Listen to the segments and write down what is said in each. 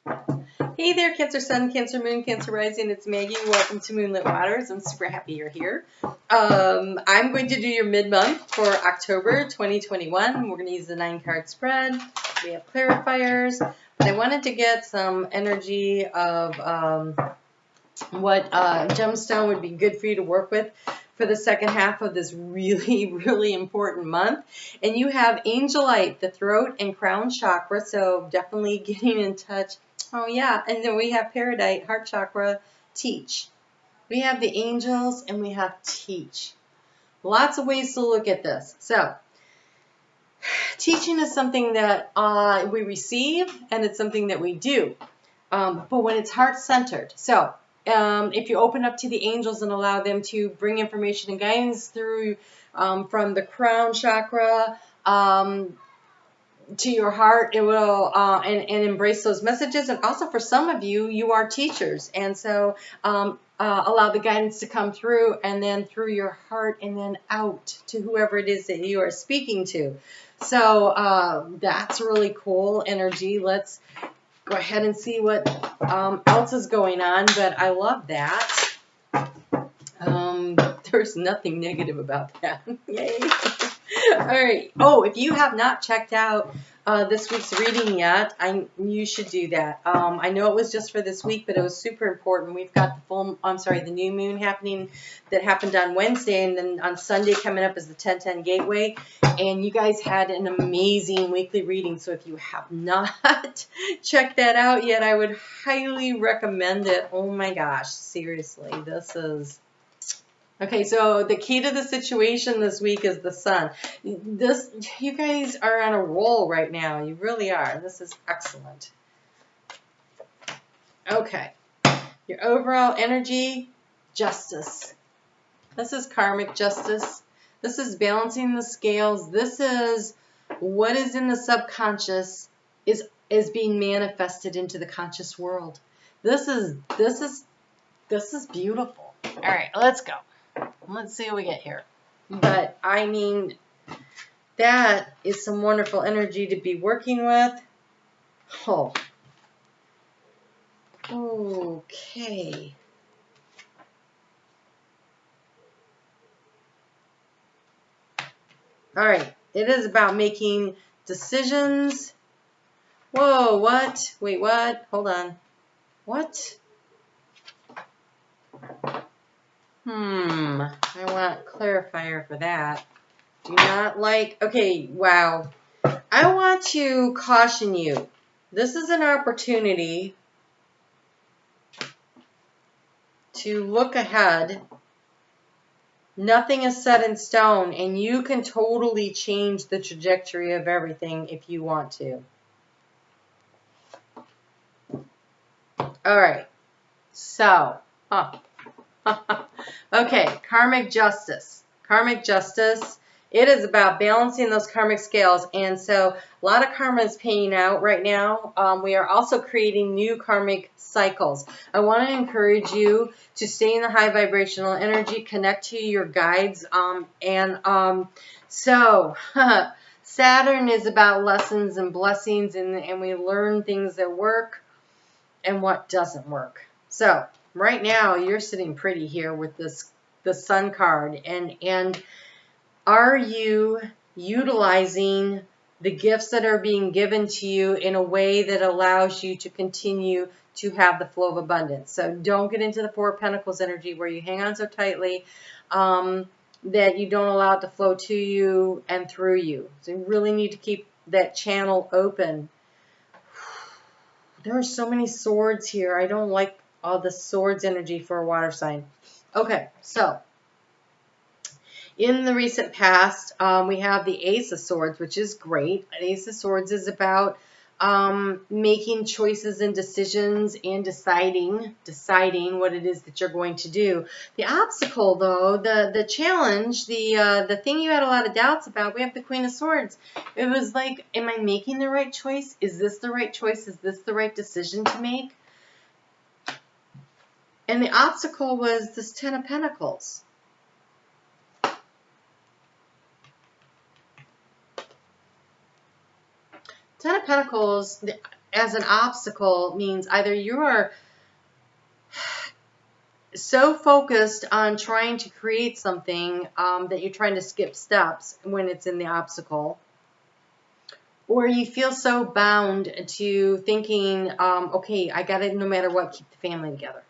Hey there, Cancer Sun, Cancer Moon, Cancer Rising. It's Maggie. Welcome to Moonlit Waters. I'm super happy you're here. I'm going to do your mid-month for October 2021. We're going to use the 9-card spread. We have clarifiers. But I wanted to get some energy of what gemstone would be good for you to work with for the second half of this really, really important month. And you have Angelite, the throat and crown chakra, so definitely getting in touch. Oh, yeah, and then we have Peridite, heart chakra, teach. We have the angels, and we have teach. Lots of ways to look at this. So, teaching is something that we receive, and it's something that we do. But when it's heart-centered. So, if you open up to the angels and allow them to bring information and guidance through from the crown chakra to your heart, it will and embrace those messages. And also for some of you, you are teachers, and so allow the guidance to come through and then through your heart and then out to whoever it is that you are speaking to. So that's really cool energy. Let's go ahead and see what else is going on, but I love that. There's nothing negative about that. Yay. All right. Oh, if you have not checked out this week's reading yet, you should do that. I know it was just for this week, but it was super important. We've got the new moon happening that happened on Wednesday, and then on Sunday coming up is the 10/10 gateway. And you guys had an amazing weekly reading. So if you have not checked that out yet, I would highly recommend it. Oh my gosh, seriously, this is... Okay, so the key to the situation this week is the sun. You guys are on a roll right now. You really are. This is excellent. Okay, your overall energy, justice. This is karmic justice. This is balancing the scales. This is what is in the subconscious is being manifested into the conscious world. This is beautiful. All right, let's go. Let's see what we get here. But, I mean, that is some wonderful energy to be working with. Oh. Okay. All right. It is about making decisions. Whoa, what? Wait, what? Hold on. What? I want clarifier for that. Do not like... Okay, wow. I want to caution you. This is an opportunity to look ahead. Nothing is set in stone, and you can totally change the trajectory of everything if you want to. All right. So, okay, karmic justice. Karmic justice. It is about balancing those karmic scales, and so a lot of karma is paying out right now. We are also creating new karmic cycles. I want to encourage you to stay in the high vibrational energy, connect to your guides, so Saturn is about lessons and blessings, and we learn things that work and what doesn't work. So right now you're sitting pretty here with the Sun card, and are you utilizing the gifts that are being given to you in a way that allows you to continue to have the flow of abundance? So don't get into the Four of Pentacles energy where you hang on so tightly that you don't allow it to flow to you and through you. So you really need to keep that channel open. There are so many swords here. I don't like all the swords energy for a water sign. Okay, so in the recent past, we have the Ace of Swords, which is great. Ace of Swords is about making choices and decisions and deciding what it is that you're going to do. The obstacle, though, the challenge, the thing you had a lot of doubts about, we have the Queen of Swords. It was like, am I making the right choice? Is this the right choice? Is this the right decision to make? And the obstacle was this Ten of Pentacles. Ten of Pentacles, as an obstacle means either you are so focused on trying to create something that you're trying to skip steps when it's in the obstacle, or you feel so bound to thinking, okay, I got to, no matter what, keep the family together.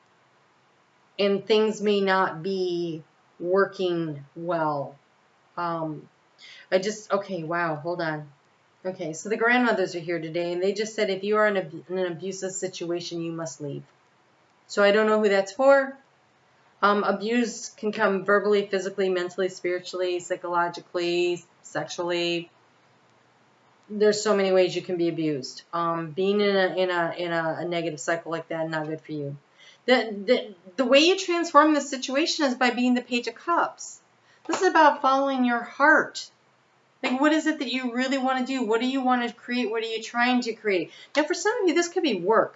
And things may not be working well. Okay, wow, hold on. Okay, so the grandmothers are here today, and they just said if you are in an abusive situation, you must leave. So I don't know who that's for. Abuse can come verbally, physically, mentally, spiritually, psychologically, sexually. There's so many ways you can be abused. Being in a negative cycle like that, not good for you. The way you transform the situation is by being the Page of Cups. This is about following your heart. Like, what is it that you really want to do? What do you want to create? What are you trying to create? Now, for some of you, this could be work.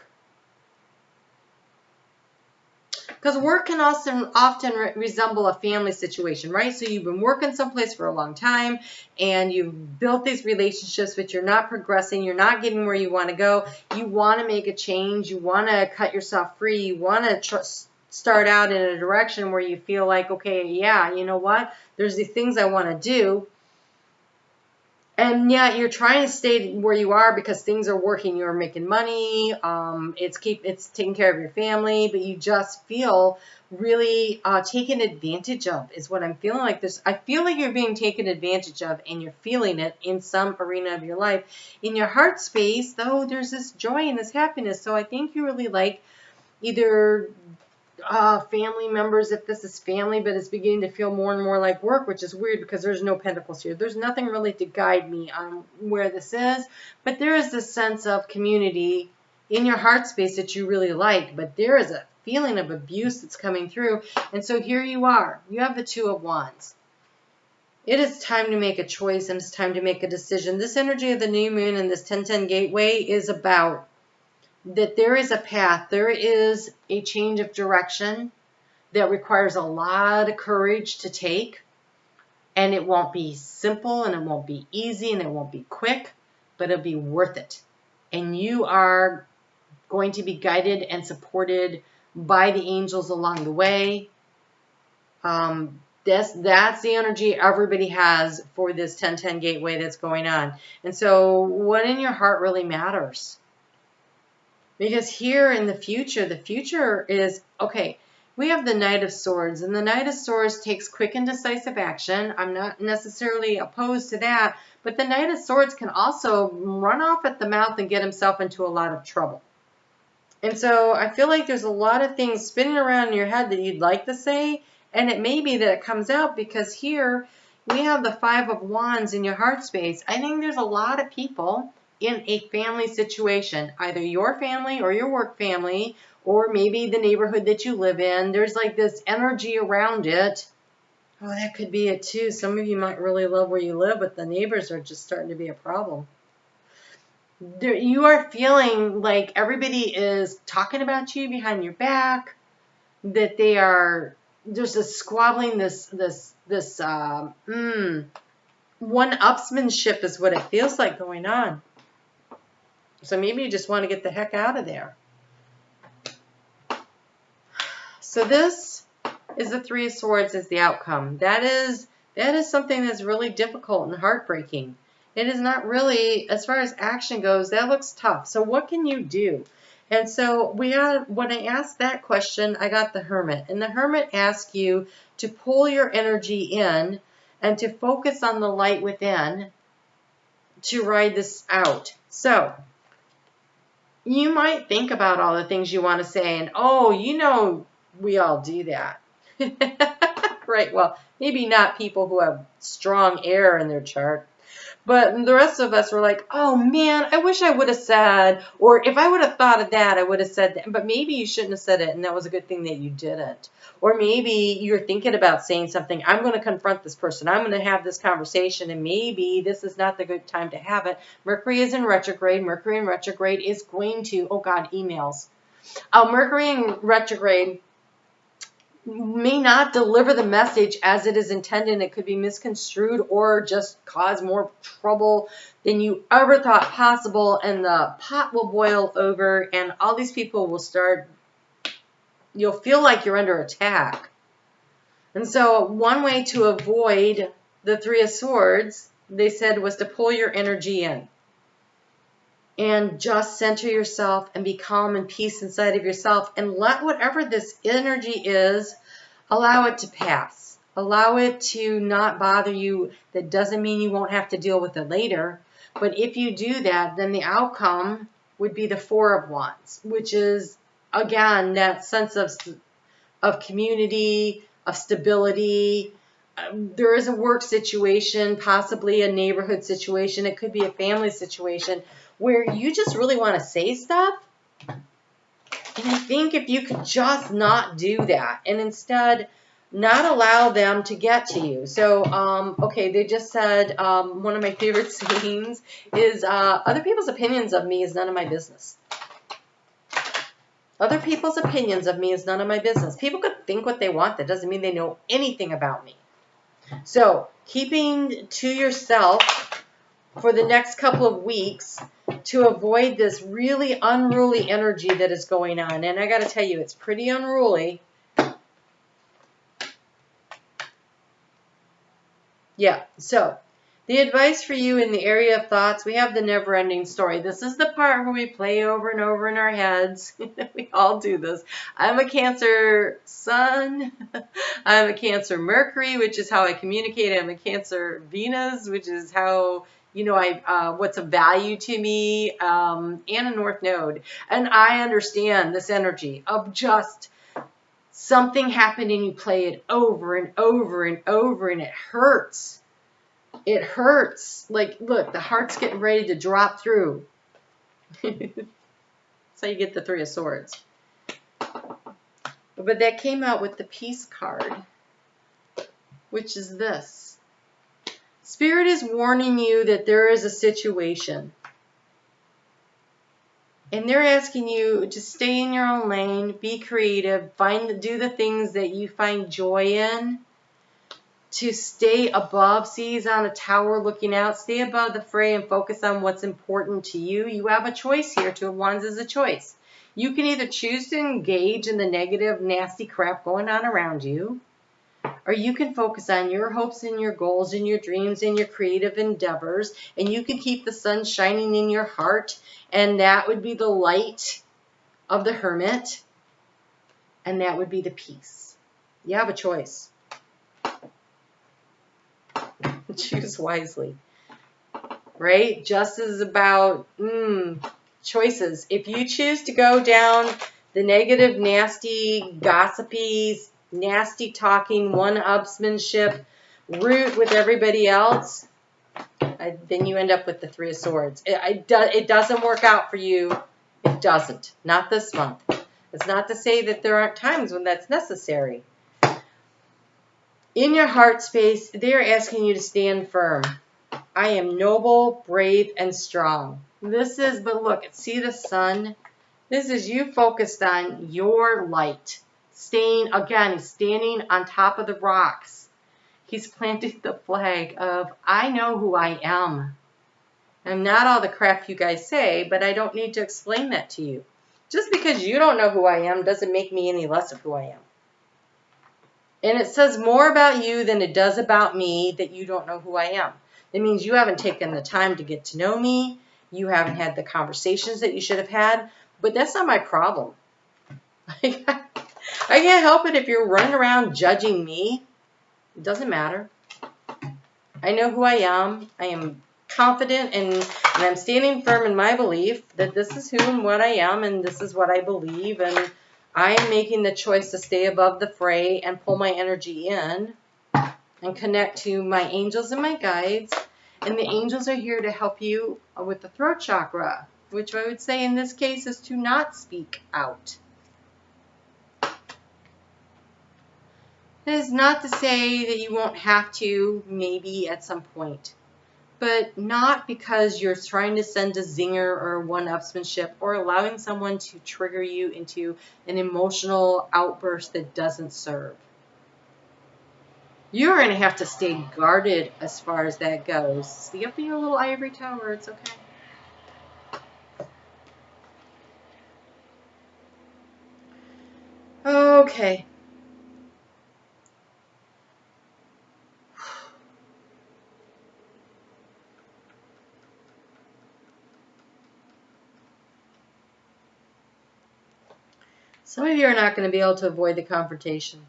Because work can also often resemble a family situation, right? So you've been working someplace for a long time, and you've built these relationships, but you're not progressing. You're not getting where you want to go. You want to make a change. You want to cut yourself free. You want to start out in a direction where you feel like, okay, yeah, you know what? There's these things I want to do. And yet you're trying to stay where you are because things are working. You're making money. It's taking care of your family, but you just feel really taken advantage of is what I'm feeling like. I feel like you're being taken advantage of, and you're feeling it in some arena of your life. In your heart space, though, there's this joy and this happiness. So I think you really like either family members, if this is family, but it's beginning to feel more and more like work, which is weird because there's no pentacles here. There's nothing really to guide me on where this is, but there is this sense of community in your heart space that you really like, but there is a feeling of abuse that's coming through. And so here you are. You have the Two of Wands. It is time to make a choice, and it's time to make a decision. This energy of the new moon and this 10-10 gateway is about that there is a path, there is a change of direction that requires a lot of courage to take, and it won't be simple, and it won't be easy, and it won't be quick, but it'll be worth it. And you are going to be guided and supported by the angels along the way. That's the energy everybody has for this 10-10 gateway that's going on. And so what in your heart really matters? Because here in the future is, okay, we have the Knight of Swords, and the Knight of Swords takes quick and decisive action. I'm not necessarily opposed to that, but the Knight of Swords can also run off at the mouth and get himself into a lot of trouble. And so I feel like there's a lot of things spinning around in your head that you'd like to say, and it may be that it comes out because here we have the Five of Wands in your heart space. I think there's a lot of people in a family situation, either your family or your work family, or maybe the neighborhood that you live in. There's like this energy around it. Oh, that could be it too. Some of you might really love where you live, but the neighbors are just starting to be a problem. You are feeling like everybody is talking about you behind your back, that there's this squabbling, this one-upsmanship is what it feels like going on. So maybe you just want to get the heck out of there. So this is the Three of Swords as the outcome. That is something that's really difficult and heartbreaking. It is not really, as far as action goes, that looks tough. So what can you do? And so when I asked that question, I got the Hermit. And the Hermit asks you to pull your energy in and to focus on the light within to ride this out. So you might think about all the things you want to say, and we all do that. Right, well, maybe not people who have strong air in their chart. But the rest of us were like, oh man, I wish I would have said, or if I would have thought of that, I would have said that. But maybe you shouldn't have said it, and that was a good thing that you didn't. Or maybe you're thinking about saying something. I'm going to confront this person. I'm going to have this conversation, and maybe this is not the good time to have it. Mercury is in retrograde. Mercury in retrograde is going to, emails. Mercury in retrograde may not deliver the message as it is intended. It could be misconstrued or just cause more trouble than you ever thought possible, and the pot will boil over, and all these people will start, you'll feel like you're under attack. And so one way to avoid the Three of Swords, they said, was to pull your energy in and just center yourself and be calm and peace inside of yourself, and let whatever this energy is, allow it to pass. Allow it to not bother you. That doesn't mean you won't have to deal with it later. But if you do that, then the outcome would be the Four of Wands, which is, again, that sense of community, of stability. There is a work situation, possibly a neighborhood situation. It could be a family situation where you just really want to say stuff. And I think if you could just not do that and instead not allow them to get to you. So, okay, they just said, one of my favorite sayings is, other people's opinions of me is none of my business. Other people's opinions of me is none of my business. People could think what they want. That doesn't mean they know anything about me. So, keeping to yourself for the next couple of weeks to avoid this really unruly energy that is going on. And I got to tell you, it's pretty unruly. Yeah, so the advice for you in the area of thoughts, we have the never-ending story. This is the part where we play over and over in our heads. We all do this. I'm a Cancer Sun. I'm a Cancer Mercury, which is how I communicate. I'm a Cancer Venus, which is how, you know, what's of value to me, and a North Node. And I understand this energy of just something happened and you play it over and over and over, and it hurts. It hurts. Like, look, the heart's getting ready to drop through. That's how you get the Three of Swords. But that came out with the Peace card, which is this. Spirit is warning you that there is a situation. And they're asking you to stay in your own lane, be creative, do the things that you find joy in, to stay above, seas on a tower looking out, stay above the fray and focus on what's important to you. You have a choice here. Two of Wands is a choice. You can either choose to engage in the negative, nasty crap going on around you, or you can focus on your hopes and your goals and your dreams and your creative endeavors, and you can keep the sun shining in your heart, and that would be the light of the Hermit, and that would be the peace. You have a choice. Choose wisely, right? Justice is about choices. If you choose to go down the negative, nasty, gossipy, nasty talking, one-upsmanship route with everybody else, then you end up with the Three of Swords. It doesn't work out for you. It doesn't. Not this month. It's not to say that there aren't times when that's necessary. In your heart space, they're asking you to stand firm. I am noble, brave, and strong. This is, but look, see the sun? This is you focused on your light. Staying, again, he's standing on top of the rocks. He's planted the flag of, I know who I am. I'm not all the crap you guys say, but I don't need to explain that to you. Just because you don't know who I am doesn't make me any less of who I am. And it says more about you than it does about me that you don't know who I am. It means you haven't taken the time to get to know me. You haven't had the conversations that you should have had. But that's not my problem. I can't help it if you're running around judging me. It doesn't matter. I know who I am. I am confident and I'm standing firm in my belief that this is who and what I am and this is what I believe, and I am making the choice to stay above the fray and pull my energy in and connect to my angels and my guides. And the angels are here to help you with the throat chakra, which I would say in this case is to not speak out. That is not to say that you won't have to, maybe at some point. but not because you're trying to send a zinger or one-upsmanship or allowing someone to trigger you into an emotional outburst that doesn't serve. You're going to have to stay guarded as far as that goes. Stay up in your little ivory tower. It's okay. Okay. Some of you are not going to be able to avoid the confrontation.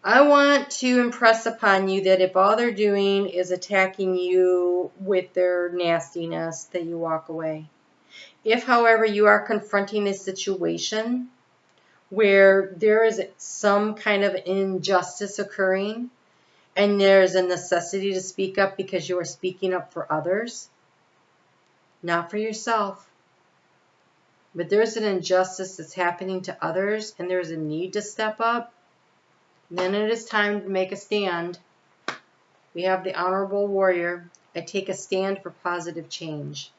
I want to impress upon you that if all they're doing is attacking you with their nastiness, that you walk away. If, however, you are confronting a situation where there is some kind of injustice occurring and there's a necessity to speak up because you are speaking up for others, not for yourself, but there's an injustice that's happening to others and there's a need to step up, then it is time to make a stand. We have the honorable warrior. I take a stand for positive change.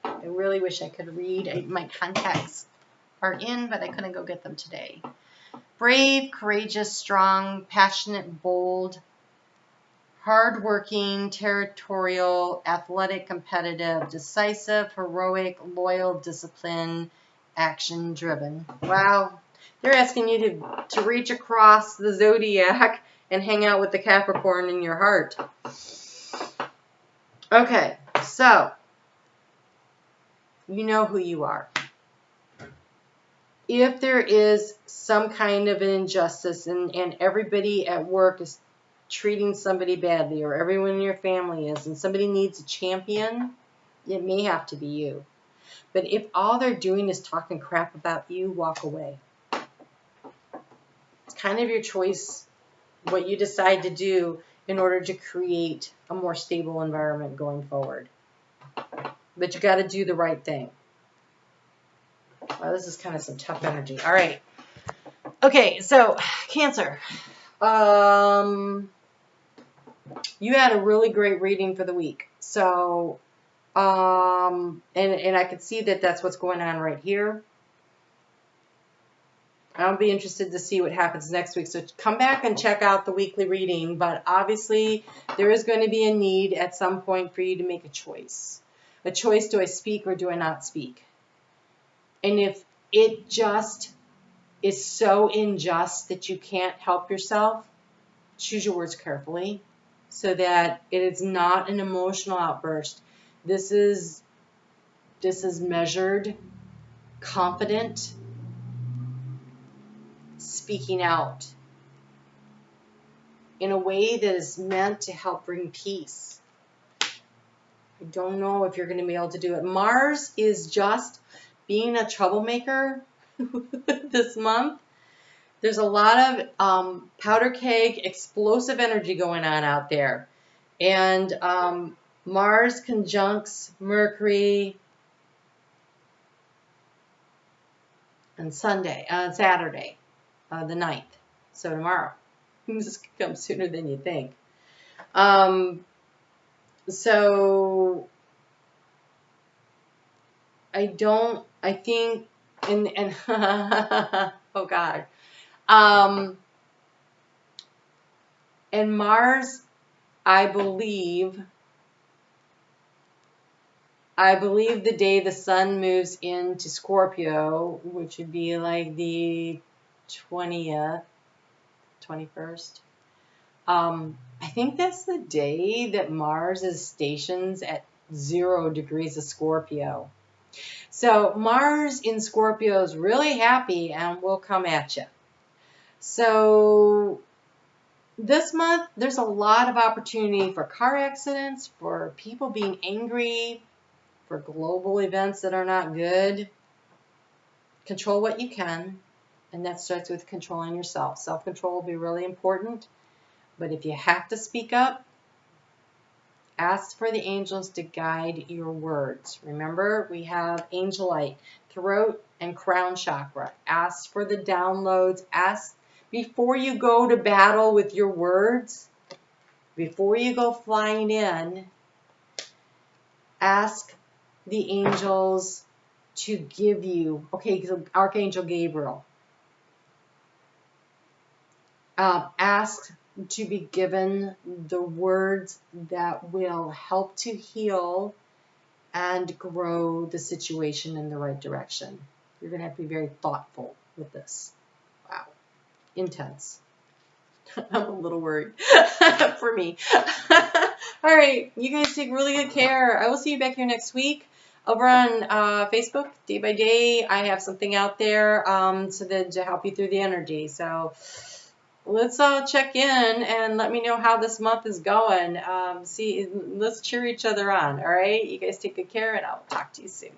I really wish I could read. My contacts are in, but I couldn't go get them today. Brave, courageous, strong, passionate, bold, hardworking, territorial, athletic, competitive, decisive, heroic, loyal, disciplined, action-driven. Wow. They're asking you to reach across the zodiac and hang out with the Capricorn in your heart. Okay, so you know who you are. If there is some kind of an injustice and everybody at work is treating somebody badly, or everyone in your family is, and somebody needs a champion, it may have to be you. But if all they're doing is talking crap about you, walk away. It's kind of your choice what you decide to do in order to create a more stable environment going forward. But you got to do the right thing. Wow, this is kind of some tough energy. All right. Okay, so Cancer. You had a really great reading for the week. So, and I can see that that's what's going on right here. I'll be interested to see what happens next week. So come back and check out the weekly reading. But obviously, there is going to be a need at some point for you to make a choice. A choice, do I speak or do I not speak? And if it just is so unjust that you can't help yourself, choose your words carefully so that it is not an emotional outburst. This is measured, confident, speaking out in a way that is meant to help bring peace. I don't know if you're going to be able to do it. Mars is just being a troublemaker this month. There's a lot of powder keg, explosive energy going on out there. And Mars conjuncts Mercury on Saturday, the 9th. So tomorrow. This could come sooner than you think. So I think, and oh God. And Mars, I believe the day the sun moves into Scorpio, which would be like the 20th, 21st. I think that's the day that Mars is stationed at 0 degrees of Scorpio. So Mars in Scorpio is really happy and will come at you. So this month, there's a lot of opportunity for car accidents, for people being angry, for global events that are not good. Control what you can, and that starts with controlling yourself. Self-control will be really important, but if you have to speak up, ask for the angels to guide your words. Remember, we have angelite, throat, and crown chakra. Ask for the downloads. Ask before you go to battle with your words. before you go flying in, ask the angels to give you, okay, so Archangel Gabriel, ask to be given the words that will help to heal and grow the situation in the right direction. You're going to have to be very thoughtful with this. Wow. Intense. I'm a little worried for me. All right. You guys take really good care. I will see you back here next week. Over on Facebook, day by day, I have something out there to help you through the energy. So let's check in and let me know how this month is going. Let's cheer each other on. All right. You guys take good care, and I'll talk to you soon.